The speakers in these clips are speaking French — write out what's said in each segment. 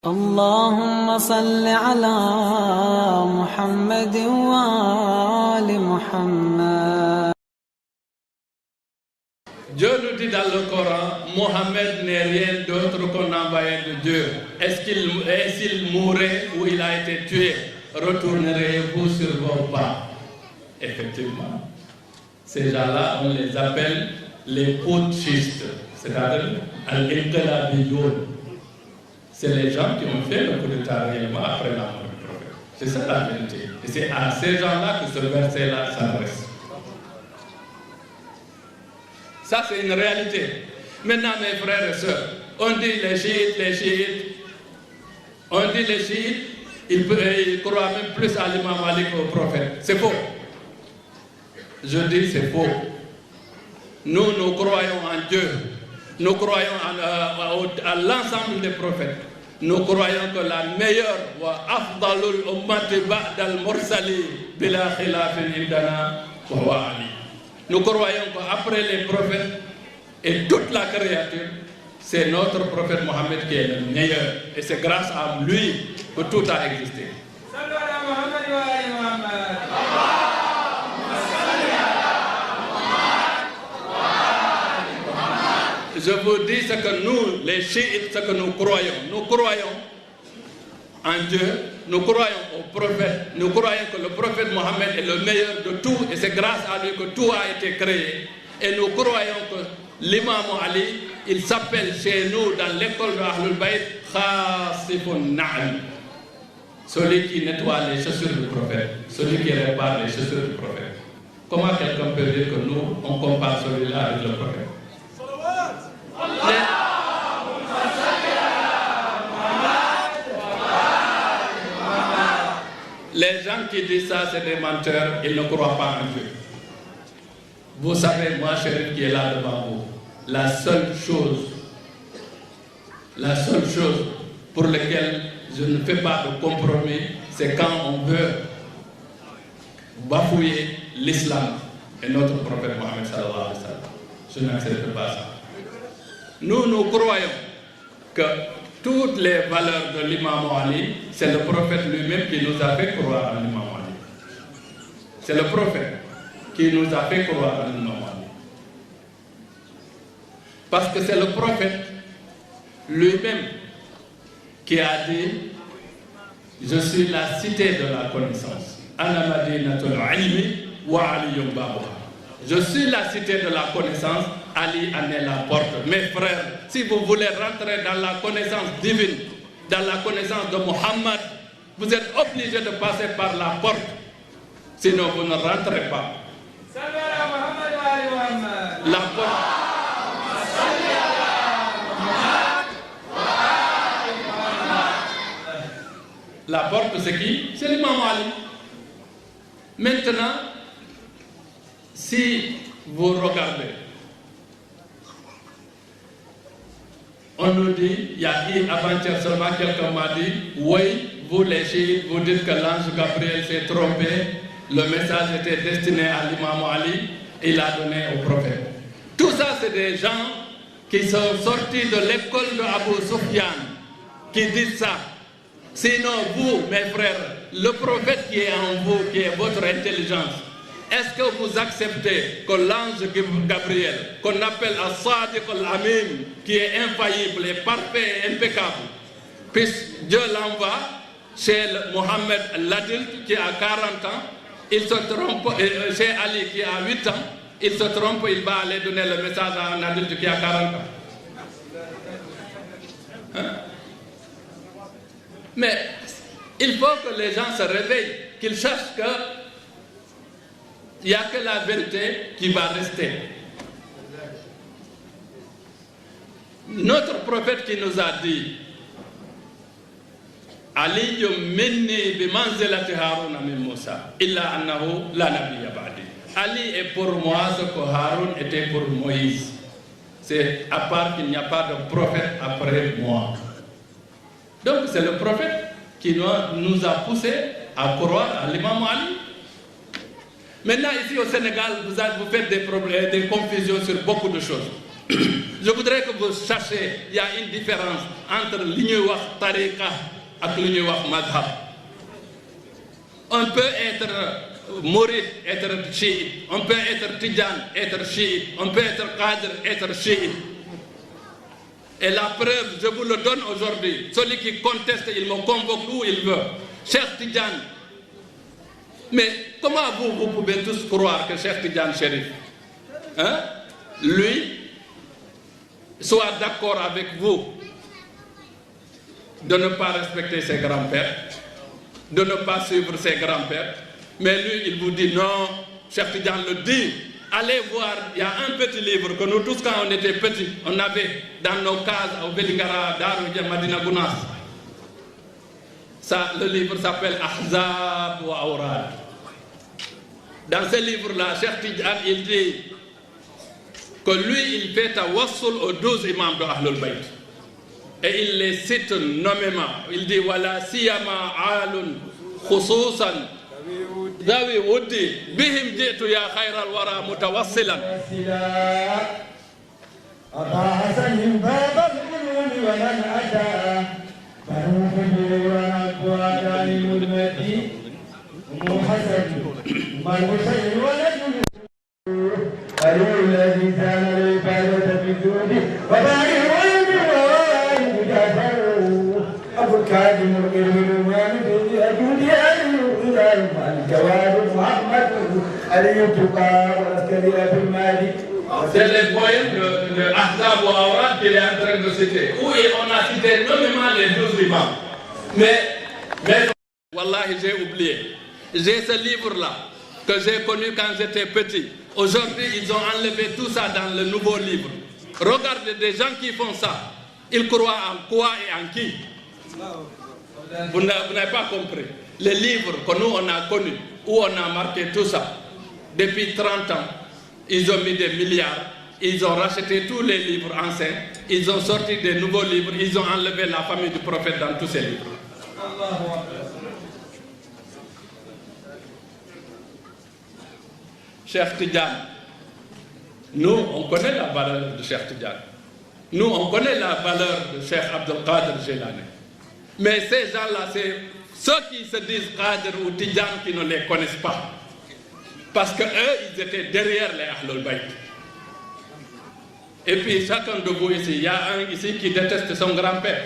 اللهم صل على محمد وآل محمد. Dieu nous dit dans le Coran, Mohammed n'est rien d'autre qu'un envoyé de Dieu. S'il mourait ou il a été tué, retournerez-vous sur vos pas? Effectivement. Ces gens-là, on les appelle les putschistes, c'est-à-dire al-inqilabiyoun. C'est les gens qui ont fait le coup d'État réellement après la mort du prophète. C'est ça la vérité. Et c'est à ces gens-là que ce verset-là s'adresse. Ça, c'est une réalité. Maintenant, mes frères et sœurs, on dit les chiites. On dit les chiites, ils croient même plus à l'imam Ali qu'au prophète. C'est faux. Je dis c'est faux. Nous croyons en Dieu. Nous croyons à l'ensemble des prophètes. Nous croyons que la meilleure wa afdalul ummati ba'dal mursali bila khilafin indana wa Ali. Nous croyons qu'après les prophètes et toute la créature, c'est notre prophète Mohammed qui est le meilleur. Et c'est grâce à lui que tout a existé. Je vous dis ce que nous, les chiites, ce que nous croyons. Nous croyons en Dieu, nous croyons au prophète, nous croyons que le prophète Mohammed est le meilleur de tout et c'est grâce à lui que tout a été créé. Et nous croyons que l'imam Ali, il s'appelle chez nous dans l'école de Ahlul Bayt Khasifun Na'al. Celui qui nettoie les chaussures du prophète, celui qui répare les chaussures du prophète. Comment quelqu'un peut dire que nous, on compare celui-là avec le prophète? Les gens qui disent ça, c'est des menteurs, ils ne croient pas en Dieu. Vous savez, moi, Chérif qui est là devant vous, la seule chose pour laquelle je ne fais pas de compromis, c'est quand on veut bafouer l'islam et notre prophète Mohammed sallallahu alayhi wa sallam. Je n'accepte pas ça. Nous croyons que toutes les valeurs de l'imam Ali, c'est le prophète lui-même qui nous a fait croire à l'imam Ali. C'est le prophète qui nous a fait croire à l'imam Ali. Parce que c'est le prophète lui-même qui a dit: je suis la cité de la connaissance. Ana madinatul ilmi wa aliyun babuha. Je suis la cité de la connaissance, Ali en est la porte. Mes frères, si vous voulez rentrer dans la connaissance divine, dans la connaissance de Mohammed, vous êtes obligés de passer par la porte. Sinon, vous ne rentrez pas. La porte. La porte, c'est qui? C'est l'imam Ali. Maintenant, si vous regardez, on nous dit, il y a eu avant-hier seulement quelqu'un m'a dit: oui, vous les chiites, vous dites que l'ange Gabriel s'est trompé, le message était destiné à l'imam Ali, il l'a donné au prophète. Tout ça, c'est des gens qui sont sortis de l'école de Abu Sufyan qui disent ça. Sinon, vous, mes frères, le prophète qui est en vous, qui est votre intelligence, est-ce que vous acceptez que l'ange Gabriel, qu'on appelle As-Sadiq al-Amin, qui est infaillible et parfait et impeccable, puisque Dieu l'envoie chez Mohammed l'adulte qui a 40 ans, il se trompe, chez Ali qui a 8 ans, il se trompe, il va aller donner le message à un adulte qui a 40 ans. Hein? Mais il faut que les gens se réveillent, qu'ils sachent que il n'y a que la vérité qui va rester. Notre prophète qui nous a dit: Ali minni bi manzilati Harun min Musa illa annahu la nabiyya ba'di. Ali est pour moi ce que Harun était pour Moïse. C'est à part qu'il n'y a pas de prophète après moi. Donc c'est le prophète qui nous a poussé à croire à l'imam Ali. Maintenant, ici au Sénégal, vous faites des confusions sur beaucoup de choses. Je voudrais que vous sachiez, il y a une différence entre l'union tariqa et l'union madhab. On peut être mouride, être chiite. On peut être tidjan, être chiite. On peut être qadr, être chiite. Et la preuve, je vous le donne aujourd'hui. Celui qui conteste, il me convoque où il veut. Cheikh Tidjan. Mais comment vous pouvez tous croire que Cheikh Tidjan Chérif, lui, soit d'accord avec vous de ne pas respecter ses grands-pères, de ne pas suivre ses grands-pères, mais lui, il vous dit non, Cheikh Tidjan le dit. Allez voir, il y a un petit livre que nous tous, quand on était petits, on avait dans nos cases au Belingara, Daru, Madina Gounas. Ça, le livre s'appelle Ahzab wa Awrad. Dans ce livre-là, Cheikh Tidjan, il dit que lui, il fait tawassul aux 12 imams de Ahlul Bayt. Et il les cite nommément. Il dit Wala siyama alun khususan ذوي ودي بهم جئت يا خير الورى متوصلا أطاع سلم باب القلوب ومن أتى فروح جيران وعلى المدمتي أم حسن أم الحسين ولد علي الذي زال العبادة في الذنوب وباقي الغيب ووائد جعفر أبو الكاظم الإرمان في أجود الجواد محمد علي التقى والعسكري في المالك. C'est le poème de Ahzab wa Awrad qu'il est en train de citer. Où on a cité nommément les 12 imams. Mais Wallahi, j'ai oublié. J'ai ce livre-là que j'ai connu quand j'étais petit. Aujourd'hui, ils ont enlevé tout ça dans le nouveau livre. Regardez des gens qui font ça. Ils croient en quoi et en qui? Vous n'avez pas compris. Les livres que nous, on a connus, où on a marqué tout ça, depuis 30 ans, ils ont mis des milliards, ils ont racheté tous les livres anciens, ils ont sorti des nouveaux livres, ils ont enlevé la famille du prophète dans tous ces livres. Cheikh Tidjan, nous, on connaît la valeur de Cheikh Tidjan. Nous, on connaît la valeur de Cheikh Abdul Qadir Jilani. Mais ces gens-là, c'est ceux qui se disent Qadir ou Tidjan qui ne les connaissent pas. Parce qu'eux, ils étaient derrière les Ahlul Bayt. Et puis, chacun de vous ici, il y a un ici qui déteste son grand-père.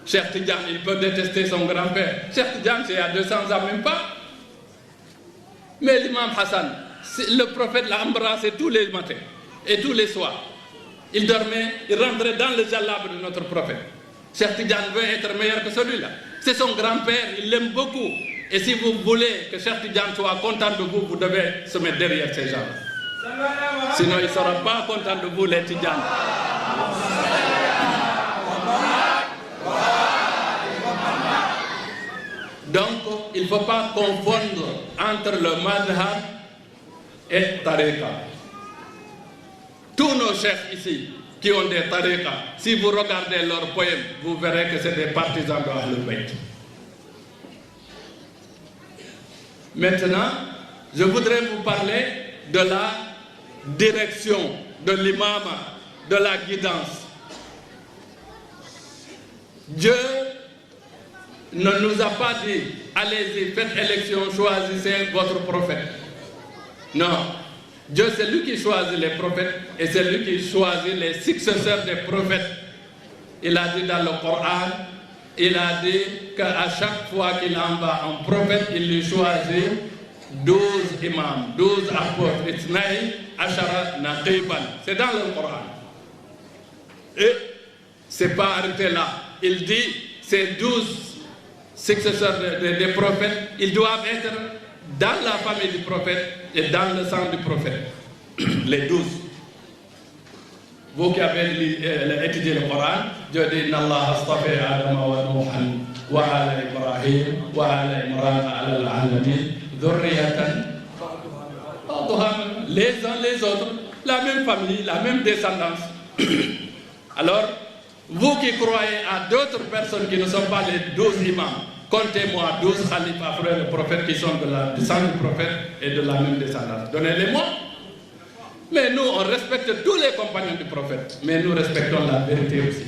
Cheikh Tidjan, il peut détester son grand-père. Cheikh Tidjan, c'est il y a 200 ans, même pas. Mais l'imam Hassan, le prophète l'a embrassé tous les matins et tous les soirs. Il dormait, il rentrait dans le jalab de notre prophète. Cheikh Tidjan veut être meilleur que celui-là. C'est son grand-père, il l'aime beaucoup. Et si vous voulez que Cheikh Tidjan soit content de vous, vous devez se mettre derrière ces gens. Sinon, il ne sera pas content de vous, les Tidjan. Donc, il ne faut pas confondre entre le madhab et tariqa. Tous nos chefs ici qui ont des tariqas, si vous regardez leurs poèmes, vous verrez que c'est des partisans de Ahlul Bayt. Maintenant, je voudrais vous parler de la direction, de l'imam, de la guidance. Dieu ne nous a pas dit, allez-y, faites élection, choisissez votre prophète. Non, Dieu c'est lui qui choisit les prophètes et c'est lui qui choisit les successeurs des prophètes. Il a dit dans le Coran, il a dit qu'à chaque fois qu'il envoie un prophète, il lui choisit 12 imams, 12 apôtres, Itnaï, Ashara, Naqiban. C'est dans le Coran. Et c'est pas arrêté là. Il dit, ces 12 successeurs des prophètes, ils doivent être dans la famille du prophète et dans le sang du prophète. Les 12. Vous qui avez étudié le Coran, Dieu dit Nallah astafa Adam wa Nuhan wa ala Ibrahim wa ala Imran ala al-alamin dhurriyatan les uns les autres, la même famille, la même descendance. Alors, vous qui croyez à d'autres personnes qui ne sont pas les 12 imams, comptez-moi 12 khalifes après le prophète qui sont du sang du prophète et de la même descendance. Donnez-les-moi. Mais nous, on respecte tous les compagnons du prophète, mais nous respectons la vérité aussi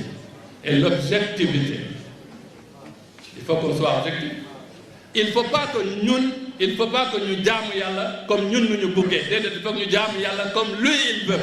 et l'objectivité. Il faut qu'on soit objectif. Il ne faut pas que nous jaamu Yàlla comme ñun nu ñu bëggee déedéet il faut que ñu jaamu Yàlla comme lui il veut.